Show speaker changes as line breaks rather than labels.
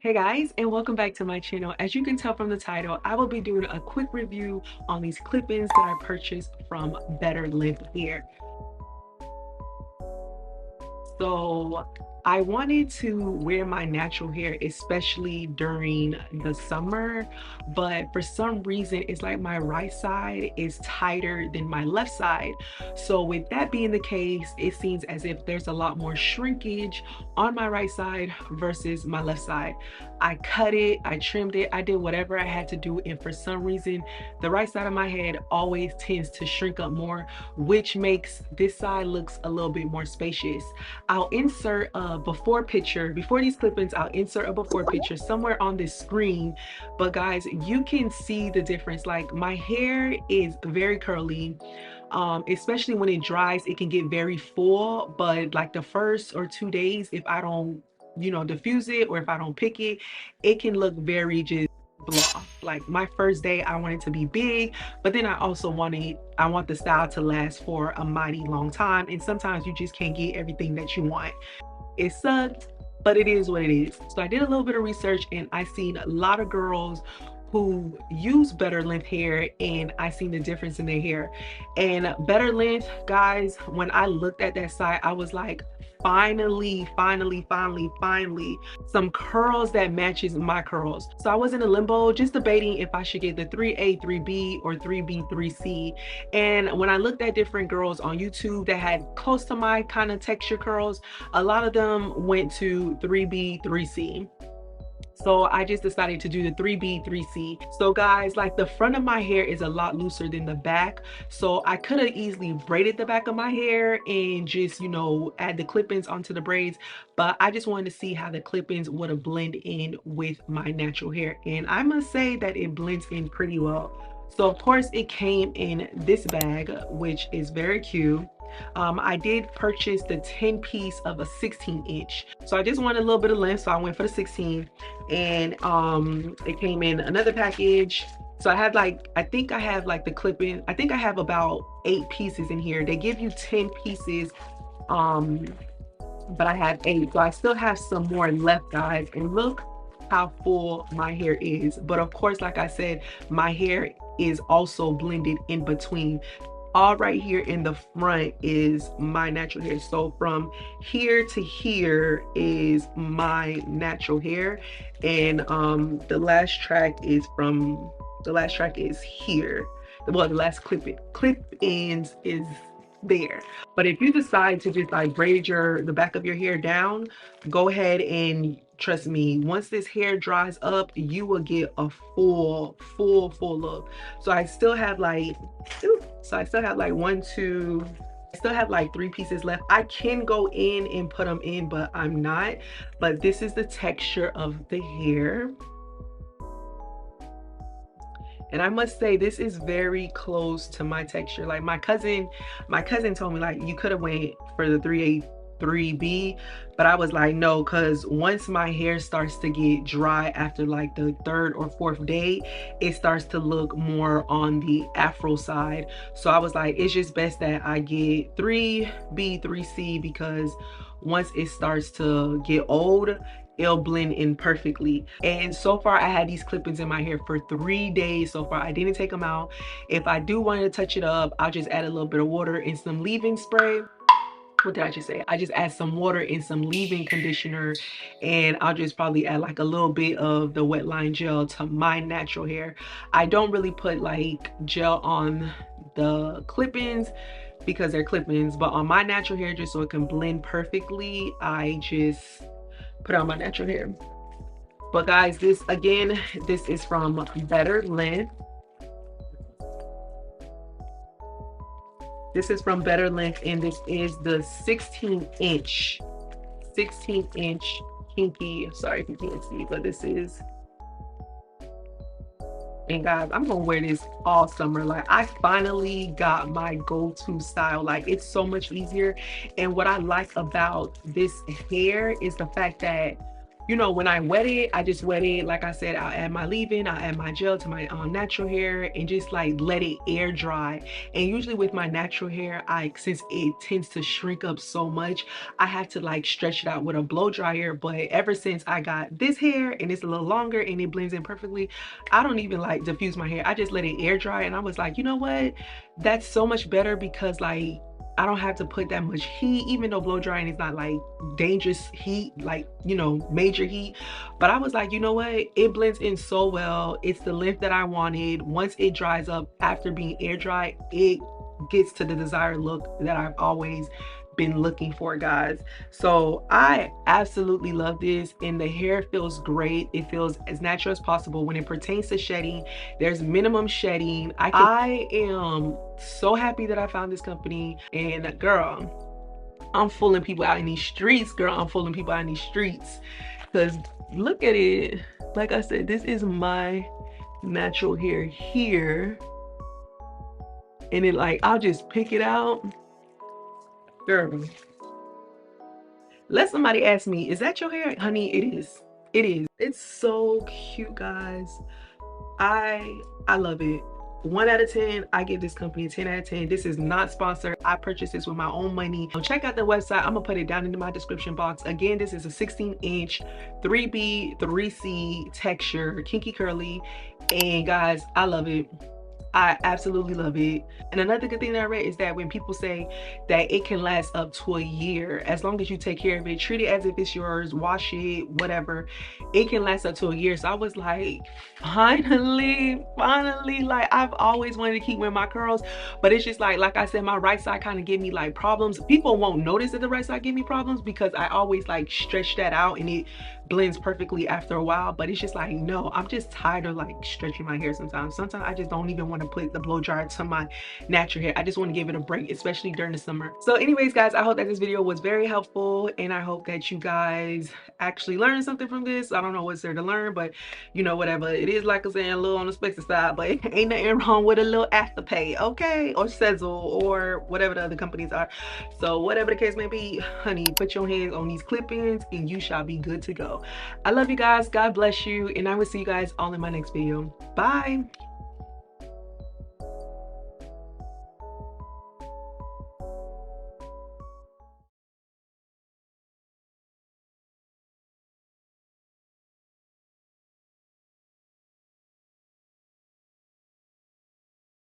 Hey guys, and welcome back to my channel. As you can tell from the title, I will be doing a quick review on these clip-ins that I purchased from Better Length Hair. So I wanted to wear my natural hair, especially during the summer, but for some reason, it's like my right side is tighter than my left side. So with that being the case, it seems as if there's a lot more shrinkage on my right side versus my left side. I cut it, I trimmed it, I did whatever I had to do, and for some reason, the right side of my head always tends to shrink up more, which makes this side looks a little bit more spacious. I'll insert a before picture. Before these clip-ins, I'll insert a before picture somewhere on this screen. But guys, you can see the difference. Like, my hair is very curly. Especially when it dries, it can get very full. But like the first or 2 days, if I don't, diffuse it, or if I don't pick it, it can look very just blah. Like, my first day, I want it to be big, but then I also I want the style to last for a mighty long time, and sometimes you just can't get everything that you want. It sucks, but it is what it is. So I did a little bit of research, and I seen a lot of girls who use Better Length hair, and I seen the difference in their hair. And Better Length, guys, when I looked at that site, I was like, finally, some curls that matches my curls. So I was in a limbo, just debating if I should get the 3A 3B or 3B 3C. And when I looked at different girls on YouTube that had close to my kind of texture curls, a lot of them went to 3B 3C. So I just decided to do the 3B 3C. So guys, like, the front of my hair is a lot looser than the back, so I could have easily braided the back of my hair and just, add the clip-ins onto the braids, but I just wanted to see how the clip-ins would have blended in with my natural hair, and I must say that it blends in pretty well. So of course it came in this bag, which is very cute. I did purchase the 10 piece of a 16-inch. So I just wanted a little bit of length, so I went for the 16. And it came in another package. So I had like, I think I have like the clip-in. I think I have about 8 pieces in here. They give you 10 pieces, but I have 8. So I still have some more left, guys. And look how full my hair is. But of course, like I said, my hair is also blended in between. All right here in the front is my natural hair. So from here to here is my natural hair. And the last track is here. Well, the last clip ends is there. But if you decide to just like braid the back of your hair down, go ahead, and trust me, once this hair dries up, you will get a full look. So I still have like, I still have like 1, 2, I still have like 3 pieces left. I can go in and put them in, but I'm not. But this is the texture of the hair. And I must say, this is very close to my texture. Like, my cousin told me, like, you could have went for the 3A 3B, but I was like, no, because once my hair starts to get dry after like the 3rd or 4th day, it starts to look more on the afro side. So I was like, it's just best that I get 3B 3C, because once it starts to get old, it'll blend in perfectly. And so far, I had these clip-ins in my hair for 3 days so far. I didn't take them out. If I do want to touch it up, I'll just add a little bit of water and some leave-in spray. What did I just say? I just add some water and some leave-in conditioner, and I'll just probably add like a little bit of the wet line gel to my natural hair. I don't really put like gel on the clip-ins because they're clip-ins, but on my natural hair, just so it can blend perfectly, I just put on my natural hair. But guys, this is from Better Length. This is from Better Length, and this is the 16-inch Kinky. Sorry if you can't see, but this is. And guys, I'm gonna wear this all summer. Like, I finally got my go-to style. Like, it's so much easier. And what I like about this hair is the fact that you know, when I wet it, I just wet it. Like I said, I'll add my leave-in, I'll add my gel to my natural hair and just like let it air dry. And usually with my natural hair, since it tends to shrink up so much, I have to like stretch it out with a blow dryer. But ever since I got this hair and it's a little longer and it blends in perfectly, I don't even like diffuse my hair. I just let it air dry. And I was like, you know what? That's so much better because like I don't have to put that much heat, even though blow drying is not like dangerous heat, like, you know, major heat. But I was like, you know what? It blends in so well. It's the length that I wanted. Once it dries up after being air dried, it gets to the desired look that I've always been looking for, guys. So I absolutely love this, and the hair feels great. It feels as natural as possible. When it pertains to shedding, there's minimum shedding. I am so happy that I found this company, and girl, I'm fooling people out in these streets, girl. I'm fooling people out in these streets. Because look at it. Like I said, this is my natural hair here. And it like, I'll just pick it out. Girl, let somebody ask me, is that your hair? Honey, it is. It is. It's so cute, guys. I love it. 1 out of 10. I give this company a 10 out of 10. This is not sponsored. I purchased this with my own money. Check out the website. I'm gonna put it down into my description box. Again, this is a 16-inch 3B 3C texture kinky curly, and guys, I love it. I absolutely love it. And another good thing that I read is that when people say that it can last up to a year, as long as you take care of it, treat it as if it's yours, wash it, whatever, it can last up to a year. So I was like, finally, like I've always wanted to keep wearing my curls, but it's just like I said, my right side kind of give me like problems. People won't notice that the right side give me problems because I always like stretch that out and it blends perfectly after a while. But it's just like, no, I'm just tired of like stretching my hair sometimes. Sometimes I just don't even want to put the blow dryer to my natural hair. I just want to give it a break, especially during the summer. So anyways, guys, I hope that this video was very helpful, and I hope that you guys actually learned something from this. I don't know what's there to learn, but you know, whatever. It is, like I said, a little on the expensive side, but ain't nothing wrong with a little Afterpay, okay? Or Sezzle, or whatever the other companies are. So whatever the case may be, honey, put your hands on these clip-ins and you shall be good to go. I love you guys. God bless you, and I will see you guys all in my next video. Bye.